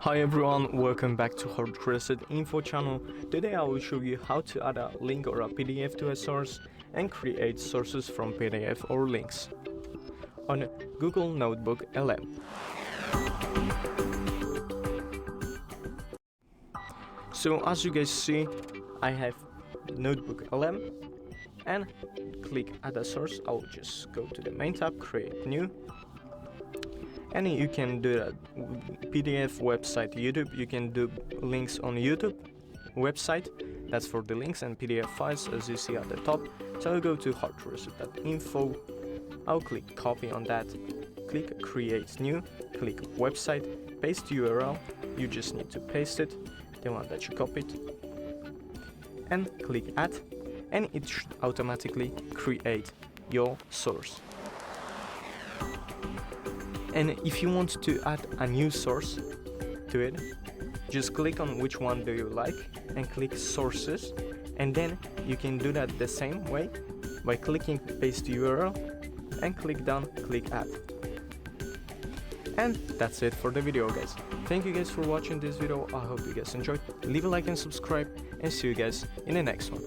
Hi everyone, welcome back to HardReset.Info channel. Today I will show you how to add a link or a PDF to a source and create sources from PDF or links on Google NotebookLM. So as you guys see, I have NotebookLM and click add a source. I'll just go to the main tab, create new. And you can do that PDF website, YouTube. You can do links on YouTube website. That's for the links and PDF files, as you see at the top. So I'll go to HardReset.Info. I'll click copy on that. Click create new. Click website. Paste URL. You just need to paste it, the one that you copied, and click add. And it should automatically create your source. And if you want to add a new source to it, just click on which one do you like and click sources, and then you can do that the same way by clicking paste URL and click down, click add. And that's it for the video, guys. Thank you guys for watching this video. I hope you guys enjoyed. Leave a like and subscribe, and see you guys in the next one.